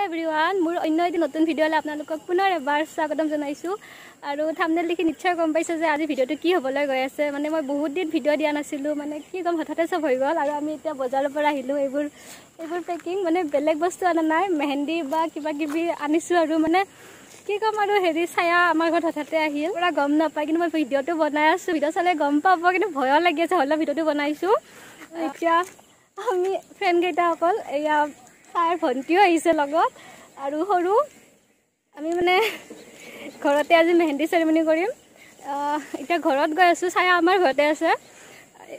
everyone মোৰ অন্য এটি নতুন ভিডিঅ'লৈ আপোনালোকক পুনৰ এবাৰ স্বাগতম জনাইছো আৰু থাম্বনেল দেখি নিশ্চয় গম পাইছে যে আজি ভিডিঅ'টো কি হ'বলৈ গৈ আছে মানে মই বহুত দিন ভিডিঅ' দিয়া নাছিলো মানে কি গম হঠাতে সব হৈ গ'ল আৰু আমি এতিয়া বজাৰৰ পৰা আহিলো এইবোৰ পেকিং মানে বেলেগ বস্তু আনা নাই মেহেন্দি বা কিবা কিবি আনিছো আৰু মানে কি কম আৰু হেৰি ছায়া আমাৰ ঘৰত হঠাতে আহিল পুৰা গম নাপায় কিন্তু মই ভিডিঅ'টো বনাই আছো ভিডিঅ' চালে গম পাব কিন্তু ভয় লাগি আছে হ'লে ভিডিঅ'টো বনাইছো এতিয়া আমি ফ্ৰেণ্ড কেইটা অকল এয়া ছাৰ ভণ্টিও আহিছে লগত আৰু সৰু আমি মানে ঘৰতে আজি মেহেন্দি চেৰেমনি কৰিম এতিয়া ঘৰত গৈ আছো ছায়া আমাৰ ঘৰতে আছে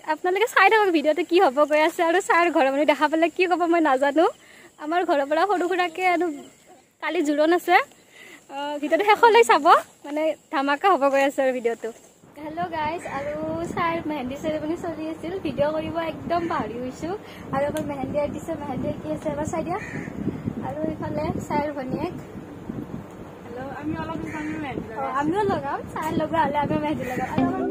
আপোনালোকে চাই থাকক ভিডিঅ'টো কি হ'ব গৈ আছে আৰু ছাৰ ঘৰৰ মানুহ দেখা পালে কি ক'ব মই নাজানো আমাৰ ঘৰৰ পৰা সৰু সুৰাকৈ আৰু কালি জোৰোণ আছে ভিডিঅ'টো শেষলৈ চাব মানে ধামাকা হ'ব গৈ আছে আৰু ভিডিঅ'টো হেল্ল' গাইজ আৰু ছাৰ মেহেন্দি চেৰেমনি চলি আছিল ভিডিঅ' কৰিব একদম পাহৰি গৈছোঁ আৰু আমাৰ মেহেন্দি দিছে মেহেন্দি কি আছে এবাৰ চাই দিয়া আৰু এইফালে ছাৰ ভনীয়েক হেল্ল' আমিও লগাম ছাৰ লগোৱা হ'লে আমিও মেহেন্দি লগাম আৰু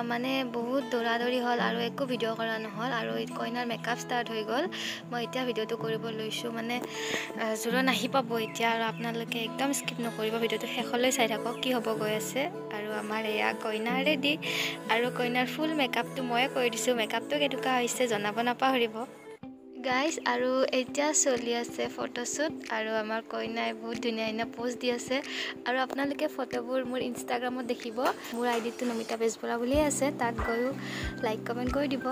মানে বহুত দৌৰাদৌৰি হ'ল আৰু একো ভিডিঅ' কৰা নহ'ল আৰু কইনাৰ মেকআপ ষ্টাৰ্ট হৈ গ'ল মই এতিয়া ভিডিঅ'টো কৰিব লৈছোঁ মানে জোৰোণ আহি পাব এতিয়া আৰু আপোনালোকে একদম স্কিপ নকৰিব ভিডিঅ'টো শেষলৈ চাই থাকক কি হ'ব গৈ আছে আৰু আমাৰ এয়া কইনা ৰেডি আৰু কইনাৰ ফুল মেকআপটো ময়ে কৰি দিছোঁ মেকআপটো কেনেকুৱা হৈছে জনাব নাপাহৰিব গাইজ আৰু এতিয়া চলি আছে ফটোশ্বুট আৰু আমাৰ কইনাই বহুত ধুনীয়া ধুনীয়া পোষ্ট দি আছে আৰু আপোনালোকে ফটোবোৰ মোৰ ইনষ্টাগ্ৰামত দেখিব মোৰ আইডিটো নমিতা বেজবৰুৱা বুলিয়ে আছে তাত গৈও লাইক কমেণ্ট কৰি দিব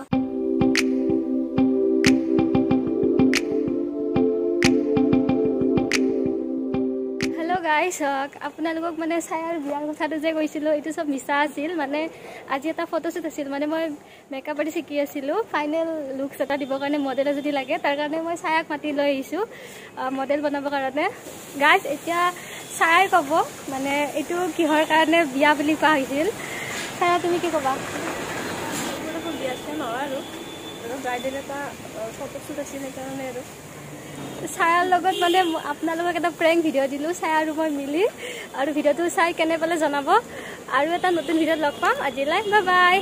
গাইজ আপোনালোকক মানে ছায়াৰ বিয়াৰ কথাটো যে কৈছিলোঁ এইটো চব মিছা আছিল মানে আজি এটা ফটোশ্বুট আছিল মানে মই মেকআপ আৰ্টিষ্ট শিকি আছিলোঁ ফাইনেল লুকছ এটা দিবৰ কাৰণে মডেল যদি লাগে তাৰ কাৰণে মই ছায়াক মাতি লৈ আহিছোঁ মডেল বনাবৰ কাৰণে গাইজ এতিয়া ছায়াই ক'ব মানে এইটো কিহৰ কাৰণে বিয়া বুলি কোৱা হৈছিল ছায়া তুমি কি ক'বা বিয়া চিয়া নহয় আৰু ব্ৰাইডেল এটা ফটোশ্বুট আছিল সেইকাৰণে আৰু ছায়াৰ লগত মানে আপোনালোকক এটা প্ৰেংক ভিডিঅ' দিলোঁ ছায়া আৰু মই মিলি আৰু ভিডিঅ'টো চাই কেনে পালে জনাব আৰু এটা নতুন ভিডিঅ'ত লগ পাম আজিলৈ বাই বাই